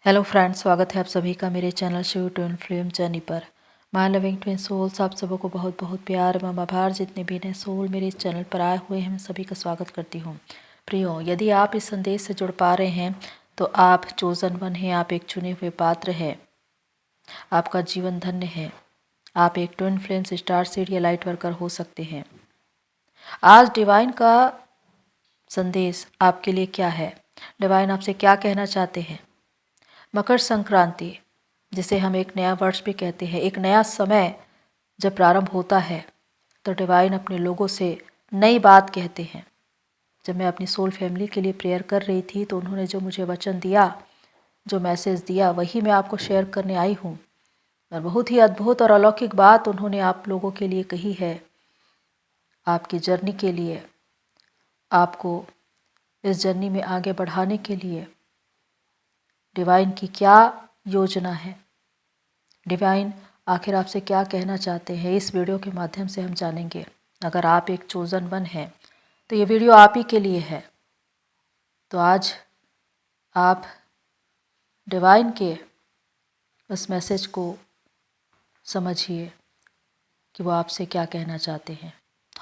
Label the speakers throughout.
Speaker 1: Hello friends, स्वागत है आप सभी का मेरे channel Shiv twin flame journey पर। माय लविंग ट्विन सोल्स, आप सबों को बहुत बहुत प्यार एवं आभार। जितने भी नए सोल मेरे इस चैनल पर आए हुए हैं, मैं सभी का स्वागत करती हूँ। प्रियो, यदि आप इस संदेश से जुड़ पा रहे हैं तो आप चोजन वन हैं, आप एक चुने हुए पात्र हैं, आपका जीवन धन्य है। आप एक ट्विन फ्लेम्स स्टार सीड या लाइट वर्कर हो सकते हैं। आज डिवाइन का संदेश आपके लिए क्या है? डिवाइन आपसे क्या कहना चाहते हैं? मकर संक्रांति, जिसे हम एक नया वर्ष भी कहते हैं, एक नया समय जब प्रारंभ होता है तो डिवाइन अपने लोगों से नई बात कहते हैं। जब मैं अपनी सोल फैमिली के लिए प्रेयर कर रही थी तो उन्होंने जो मुझे वचन दिया, जो मैसेज दिया, वही मैं आपको शेयर करने आई हूँ। और बहुत ही अद्भुत और अलौकिक बात उन्होंने आप लोगों के लिए कही है, आपकी जर्नी के लिए, आपको इस जर्नी में आगे बढ़ाने के लिए। डिवाइन की क्या योजना है, डिवाइन आखिर आपसे क्या कहना चाहते हैं, इस वीडियो के माध्यम से हम जानेंगे। अगर आप एक चोजन वन हैं तो ये वीडियो आप ही के लिए है। तो आज आप डिवाइन के उस मैसेज को समझिए कि वो आपसे क्या कहना चाहते हैं।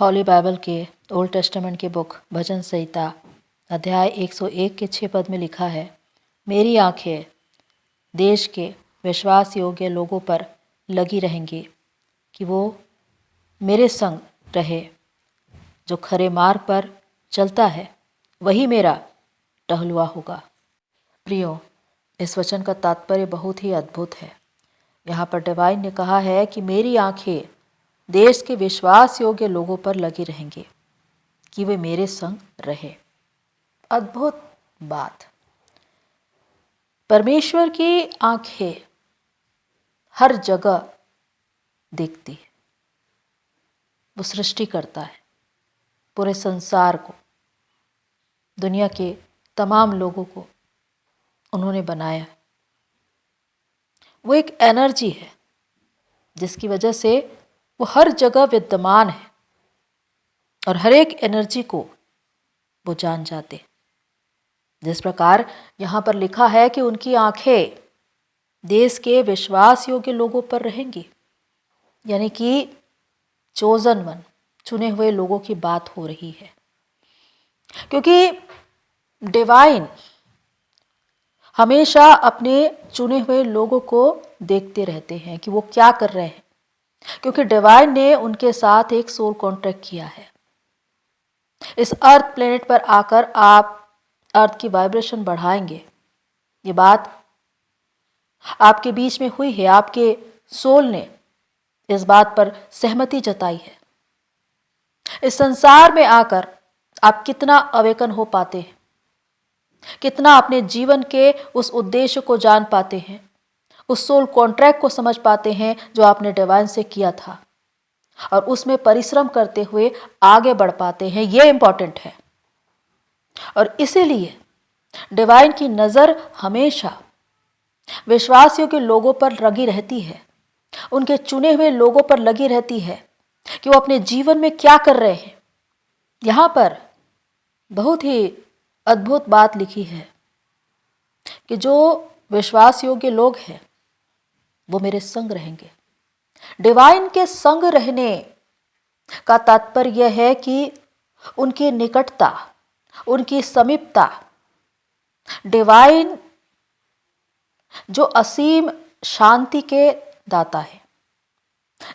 Speaker 1: हॉली बाइबल के ओल्ड टेस्टामेंट के बुक भजन संहिता अध्याय 101 के 6 पद में लिखा है, मेरी आंखें देश के विश्वास योग्य लोगों पर लगी रहेंगी कि वो मेरे संग रहे। जो खरे मार्ग पर चलता है वही मेरा टहलुआ होगा। प्रियो, इस वचन का तात्पर्य बहुत ही अद्भुत है। यहाँ पर डिवाइन ने कहा है कि मेरी आंखें देश के विश्वास योग्य लोगों पर लगी रहेंगी कि वे मेरे संग रहे। अद्भुत बात। परमेश्वर की आंखें हर जगह देखती है। वो सृष्टि करता है पूरे संसार को, दुनिया के तमाम लोगों को उन्होंने बनाया। वो एक एनर्जी है जिसकी वजह से वो हर जगह विद्यमान है और हर एक एनर्जी को वो जान जाते। जिस प्रकार यहाँ पर लिखा है कि उनकी आंखें देश के विश्वास योग्य लोगों पर रहेंगी, यानी कि चोजन वन, चुने हुए लोगों की बात हो रही है। क्योंकि डिवाइन हमेशा अपने चुने हुए लोगों को देखते रहते हैं कि वो क्या कर रहे हैं, क्योंकि डिवाइन ने उनके साथ एक सोल कॉन्ट्रैक्ट किया है। इस अर्थ प्लेनेट पर आकर आप अर्थ की वाइब्रेशन बढ़ाएंगे। ये बात आपके बीच में हुई है, आपके सोल ने इस बात पर सहमति जताई है। इस संसार में आकर आप कितना अवेकन हो पाते हैं, कितना अपने जीवन के उस उद्देश्य को जान पाते हैं, उस सोल कॉन्ट्रैक्ट को समझ पाते हैं जो आपने डिवाइन से किया था, और उसमें परिश्रम करते हुए आगे बढ़ पाते हैं। ये इंपॉर्टेंट है। और इसीलिए डिवाइन की नजर हमेशा विश्वासियों के लोगों पर लगी रहती है, उनके चुने हुए लोगों पर लगी रहती है कि वो अपने जीवन में क्या कर रहे हैं। यहाँ पर बहुत ही अद्भुत बात लिखी है कि जो विश्वास योग्य लोग हैं वो मेरे संग रहेंगे। डिवाइन के संग रहने का तात्पर्य यह है कि उनकी निकटता, उनकी समीपता। डिवाइन जो असीम शांति के दाता है,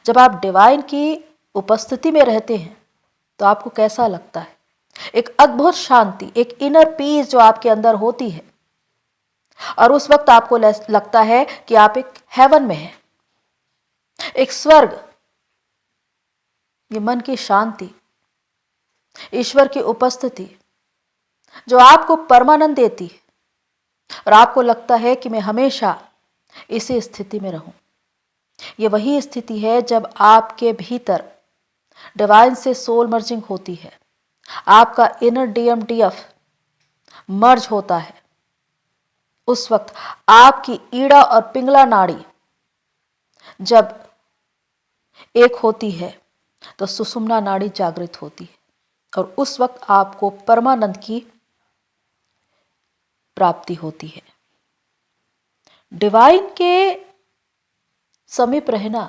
Speaker 1: जब आप डिवाइन की उपस्थिति में रहते हैं तो आपको कैसा लगता है? एक अद्भुत शांति, एक इनर पीस जो आपके अंदर होती है, और उस वक्त आपको लगता है कि आप एक हेवन में हैं, एक स्वर्ग। ये मन की शांति, ईश्वर की उपस्थिति जो आपको परमानंद देती है, और आपको लगता है कि मैं हमेशा इसी स्थिति में रहूं। ये वही स्थिति है जब आपके भीतर डिवाइन से सोल मर्जिंग होती है, आपका इनर डीएमडीएफ मर्ज होता है। उस वक्त आपकी ईड़ा और पिंगला नाड़ी जब एक होती है तो सुषुम्ना नाड़ी जागृत होती है। और उस वक्त आपको परमानंद की प्राप्ति होती है। डिवाइन के समीप रहना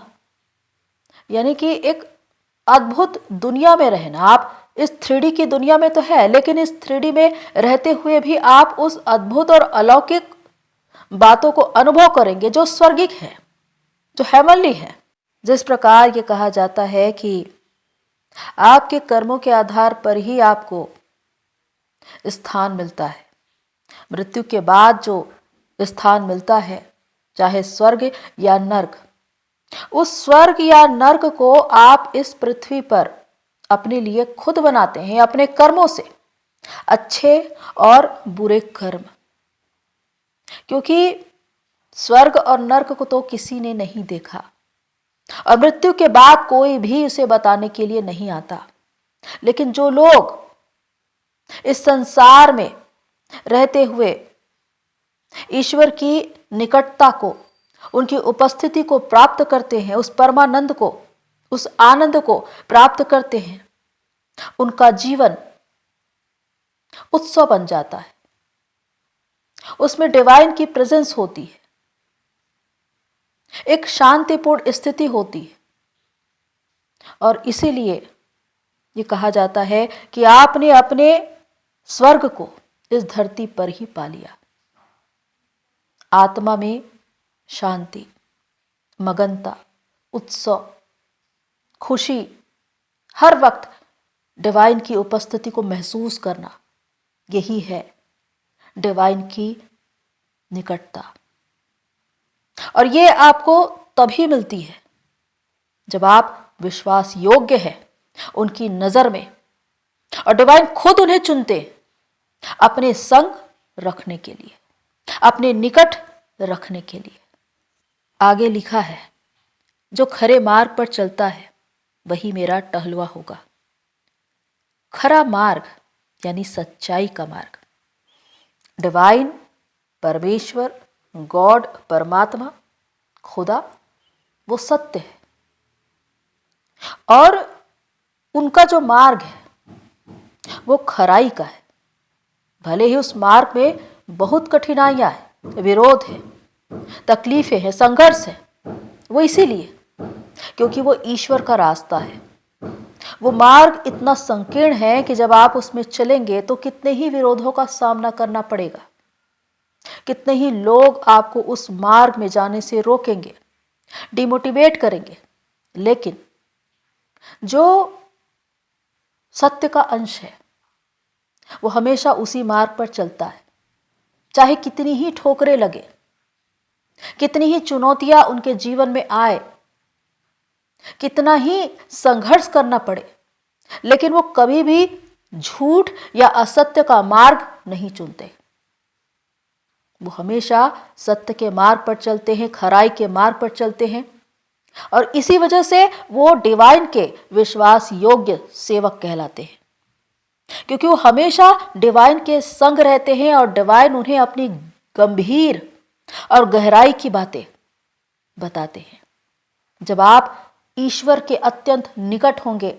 Speaker 1: यानी कि एक अद्भुत दुनिया में रहना। आप इस 3D की दुनिया में तो है, लेकिन इस 3D में रहते हुए भी आप उस अद्भुत और अलौकिक बातों को अनुभव करेंगे जो स्वर्गिक है, जो हेवनली है। जिस प्रकार ये कहा जाता है कि आपके कर्मों के आधार पर ही आपको स्थान मिलता है। मृत्यु के बाद जो स्थान मिलता है, चाहे स्वर्ग या नर्क, उस स्वर्ग या नर्क को आप इस पृथ्वी पर अपने लिए खुद बनाते हैं अपने कर्मों से, अच्छे और बुरे कर्म। क्योंकि स्वर्ग और नर्क को तो किसी ने नहीं देखा और मृत्यु के बाद कोई भी उसे बताने के लिए नहीं आता। लेकिन जो लोग इस संसार में रहते हुए ईश्वर की निकटता को, उनकी उपस्थिति को प्राप्त करते हैं, उस परमानंद को, उस आनंद को प्राप्त करते हैं, उनका जीवन उत्सव बन जाता है। उसमें डिवाइन की प्रेजेंस होती है, एक शांतिपूर्ण स्थिति होती है। और इसीलिए ये कहा जाता है कि आपने अपने स्वर्ग को इस धरती पर ही पा लिया। आत्मा में शांति, मगनता, उत्सव, खुशी, हर वक्त डिवाइन की उपस्थिति को महसूस करना, यही है डिवाइन की निकटता। और ये आपको तभी मिलती है जब आप विश्वास योग्य है उनकी नजर में, और डिवाइन खुद उन्हें चुनते अपने संग रखने के लिए, अपने निकट रखने के लिए। आगे लिखा है, जो खरे मार्ग पर चलता है वही मेरा टहलुआ होगा। खरा मार्ग यानी सच्चाई का मार्ग, डिवाइन, परमेश्वर, गॉड, परमात्मा, खुदा, वो सत्य है। और उनका जो मार्ग है वो खराई का है। भले ही उस मार्ग में बहुत कठिनाइयां हैं, विरोध है, तकलीफें हैं, संघर्ष है, वो इसीलिए क्योंकि वो ईश्वर का रास्ता है। वो मार्ग इतना संकीर्ण है कि जब आप उसमें चलेंगे तो कितने ही विरोधों का सामना करना पड़ेगा, कितने ही लोग आपको उस मार्ग में जाने से रोकेंगे, डिमोटिवेट करेंगे। लेकिन जो सत्य का अंश है वो हमेशा उसी मार्ग पर चलता है, चाहे कितनी ही ठोकरें लगे, कितनी ही चुनौतियां उनके जीवन में आए, कितना ही संघर्ष करना पड़े, लेकिन वो कभी भी झूठ या असत्य का मार्ग नहीं चुनते। वो हमेशा सत्य के मार्ग पर चलते हैं, खराई के मार्ग पर चलते हैं। और इसी वजह से वो डिवाइन के विश्वास योग्य सेवक कहलाते हैं, क्योंकि वो हमेशा डिवाइन के संग रहते हैं और डिवाइन उन्हें अपनी गंभीर और गहराई की बातें बताते हैं। जब आप ईश्वर के अत्यंत निकट होंगे,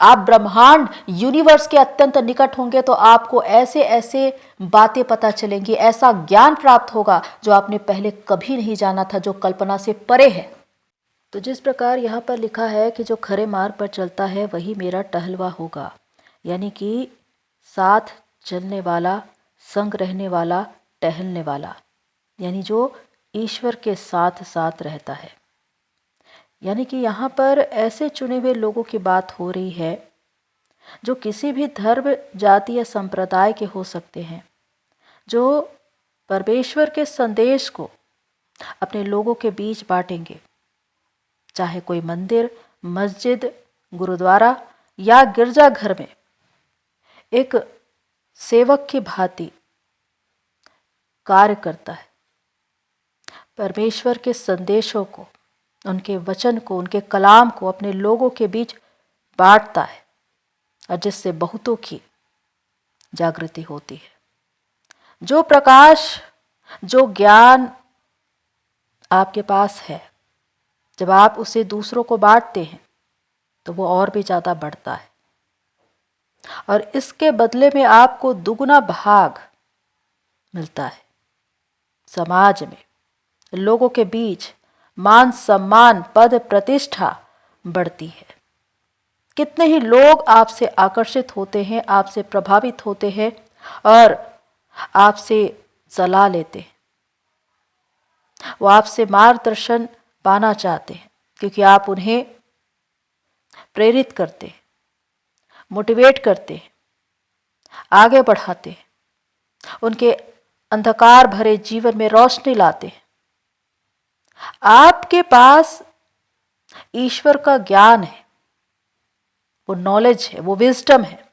Speaker 1: आप ब्रह्मांड यूनिवर्स के अत्यंत निकट होंगे, तो आपको ऐसे ऐसे बातें पता चलेंगी, ऐसा ज्ञान प्राप्त होगा जो आपने पहले कभी नहीं जाना था, जो कल्पना से परे है। तो जिस प्रकार यहाँ पर लिखा है कि जो खरे मार्ग पर चलता है वही मेरा टहलुआ होगा, यानी कि साथ चलने वाला, संग रहने वाला, टहलने वाला, यानी जो ईश्वर के साथ साथ रहता है। यानी कि यहाँ पर ऐसे चुने हुए लोगों की बात हो रही है जो किसी भी धर्म, जाति या संप्रदाय के हो सकते हैं, जो परमेश्वर के संदेश को अपने लोगों के बीच बांटेंगे। चाहे कोई मंदिर, मस्जिद, गुरुद्वारा या गिरजाघर में एक सेवक की भांति कार्य करता है, परमेश्वर के संदेशों को, उनके वचन को, उनके कलाम को अपने लोगों के बीच बांटता है, और जिससे बहुतों की जागृति होती है। जो प्रकाश, जो ज्ञान आपके पास है, जब आप उसे दूसरों को बांटते हैं तो वो और भी ज़्यादा बढ़ता है। और इसके बदले में आपको दुगना भाग मिलता है। समाज में, लोगों के बीच मान सम्मान, पद प्रतिष्ठा बढ़ती है। कितने ही लोग आपसे आकर्षित होते हैं, आपसे प्रभावित होते हैं और आपसे सलाह लेते हैं। वो आपसे मार्गदर्शन पाना चाहते हैं क्योंकि आप उन्हें प्रेरित करते हैं, मोटिवेट करते हैं, आगे बढ़ाते हैं, उनके अंधकार भरे जीवन में रोशनी लाते हैं। आपके पास ईश्वर का ज्ञान है, वो नॉलेज है, वो विजडम है,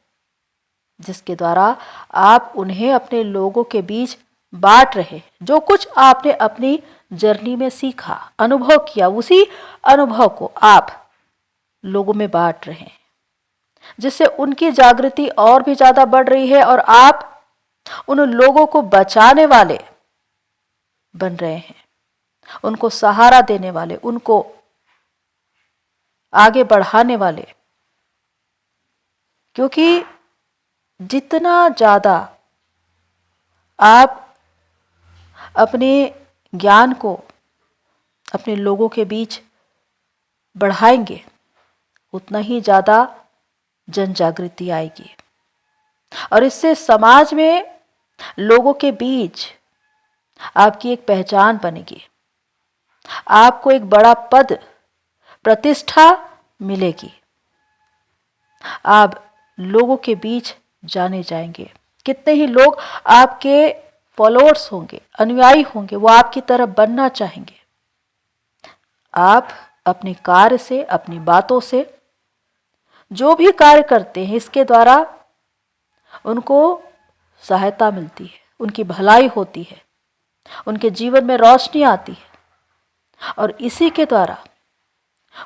Speaker 1: जिसके द्वारा आप उन्हें अपने लोगों के बीच बांट रहे। जो कुछ आपने अपनी जर्नी में सीखा, अनुभव किया, उसी अनुभव को आप लोगों में बांट रहे हैं, जिससे उनकी जागृति और भी ज्यादा बढ़ रही है और आप उन लोगों को बचाने वाले बन रहे हैं, उनको सहारा देने वाले, उनको आगे बढ़ाने वाले। क्योंकि जितना ज्यादा आप अपने ज्ञान को अपने लोगों के बीच बढ़ाएंगे, उतना ही ज्यादा जन जागृति आएगी और इससे समाज में, लोगों के बीच आपकी एक पहचान बनेगी। आपको एक बड़ा पद, प्रतिष्ठा मिलेगी। आप लोगों के बीच जाने जाएंगे। कितने ही लोग आपके फॉलोअर्स होंगे, अनुयायी होंगे, वो आपकी तरह बनना चाहेंगे। आप अपने कार्य से, अपनी बातों से, जो भी कार्य करते हैं, इसके द्वारा उनको सहायता मिलती है, उनकी भलाई होती है, उनके जीवन में रोशनी आती है और इसी के द्वारा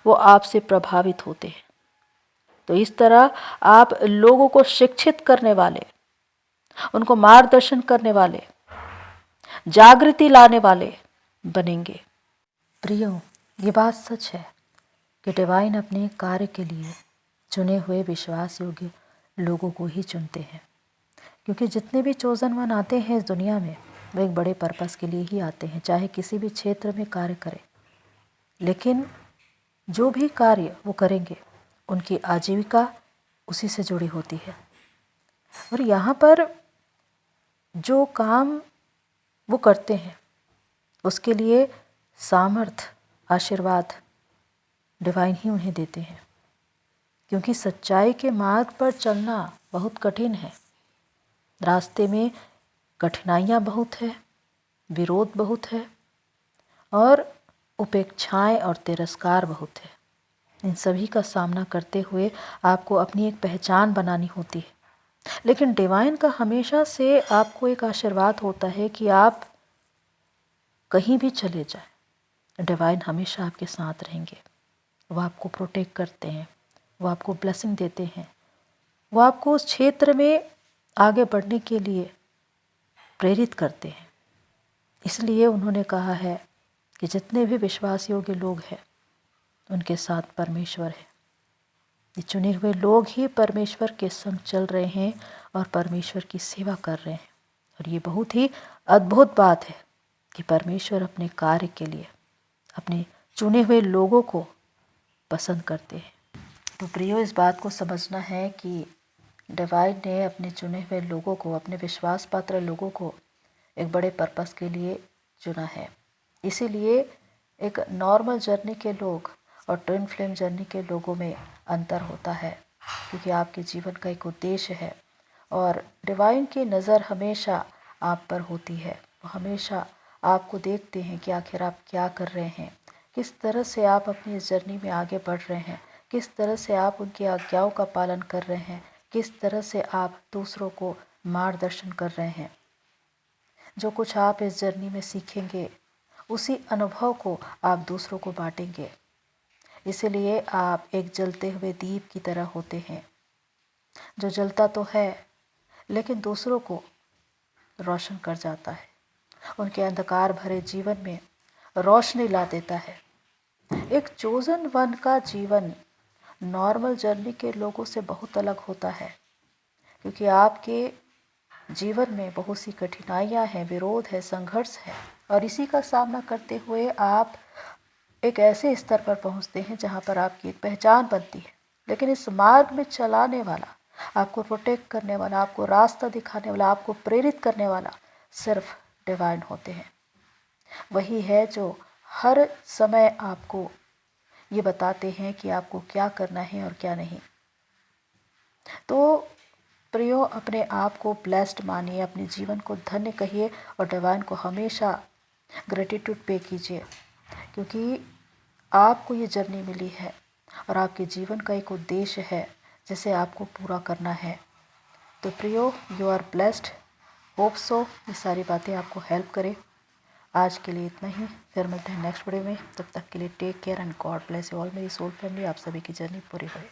Speaker 1: वो आपसे प्रभावित होते हैं। तो इस तरह आप लोगों को शिक्षित करने वाले, उनको मार्गदर्शन करने वाले, जागृति लाने वाले बनेंगे। प्रियो, ये बात सच है कि डिवाइन अपने कार्य के लिए चुने हुए विश्वास योग्य लोगों को ही चुनते हैं। क्योंकि जितने भी चोजन वन आते हैं इस दुनिया में, वो एक बड़े पर्पस के लिए ही आते हैं, चाहे किसी भी क्षेत्र में कार्य करें। लेकिन जो भी कार्य वो करेंगे, उनकी आजीविका उसी से जुड़ी होती है। और यहाँ पर जो काम वो करते हैं, उसके लिए सामर्थ, आशीर्वाद डिवाइन ही उन्हें देते हैं। क्योंकि सच्चाई के मार्ग पर चलना बहुत कठिन है। रास्ते में कठिनाइयाँ बहुत है, विरोध बहुत है और उपेक्षाएं और तिरस्कार बहुत है। इन सभी का सामना करते हुए आपको अपनी एक पहचान बनानी होती है। लेकिन डिवाइन का हमेशा से आपको एक आशीर्वाद होता है कि आप कहीं भी चले जाएं, डिवाइन हमेशा आपके साथ रहेंगे। वो आपको प्रोटेक्ट करते हैं, वो आपको ब्लेसिंग देते हैं, वो आपको उस क्षेत्र में आगे बढ़ने के लिए प्रेरित करते हैं। इसलिए उन्होंने कहा है कि जितने भी विश्वास योग्य लोग हैं, उनके साथ परमेश्वर है। ये चुने हुए लोग ही परमेश्वर के संग चल रहे हैं और परमेश्वर की सेवा कर रहे हैं। और ये बहुत ही अद्भुत बात है कि परमेश्वर अपने कार्य के लिए अपने चुने हुए लोगों को पसंद करते हैं। तो प्रियो, इस बात को समझना है कि डिवाइन ने अपने चुने हुए लोगों को, अपने विश्वास पात्र लोगों को एक बड़े पर्पस के लिए चुना है। इसीलिए एक नॉर्मल जर्नी के लोग और ट्विन फ्लेम जर्नी के लोगों में अंतर होता है, क्योंकि आपके जीवन का एक उद्देश्य है और डिवाइन की नज़र हमेशा आप पर होती है। वो हमेशा आपको देखते हैं कि आखिर आप क्या कर रहे हैं, किस तरह से आप अपनी इस जर्नी में आगे बढ़ रहे हैं, किस तरह से आप उनकी आज्ञाओं का पालन कर रहे हैं, किस तरह से आप दूसरों को मार्गदर्शन कर रहे हैं। जो कुछ आप इस जर्नी में सीखेंगे, उसी अनुभव को आप दूसरों को बांटेंगे। इसलिए आप एक जलते हुए दीप की तरह होते हैं, जो जलता तो है लेकिन दूसरों को रोशन कर जाता है, उनके अंधकार भरे जीवन में रोशनी ला देता है। एक चोजन वन का जीवन नॉर्मल जर्नी के लोगों से बहुत अलग होता है, क्योंकि आपके जीवन में बहुत सी कठिनाइयाँ हैं, विरोध है, संघर्ष है, और इसी का सामना करते हुए आप एक ऐसे स्तर पर पहुंचते हैं जहां पर आपकी एक पहचान बनती है। लेकिन इस मार्ग में चलाने वाला, आपको प्रोटेक्ट करने वाला, आपको रास्ता दिखाने वाला, आपको प्रेरित करने वाला सिर्फ डिवाइन होते हैं। वही है जो हर समय आपको ये बताते हैं कि आपको क्या करना है और क्या नहीं। तो प्रियो, अपने आप को ब्लेस्ड मानिए, अपने जीवन को धन्य कहिए और डिवाइन को हमेशा ग्रेटिट्यूड पे कीजिए, क्योंकि आपको ये जर्नी मिली है और आपके जीवन का एक उद्देश्य है जिसे आपको पूरा करना है। तो प्रियो, you are blessed. Hope so ये सारी बातें आपको हेल्प करें। आज के लिए इतना ही, फिर मिलते हैं नेक्स्ट वीडियो में। तब तक के लिए take care and god bless you all. मेरी सोल फैमिली, आप सभी की जर्नी पूरी होए।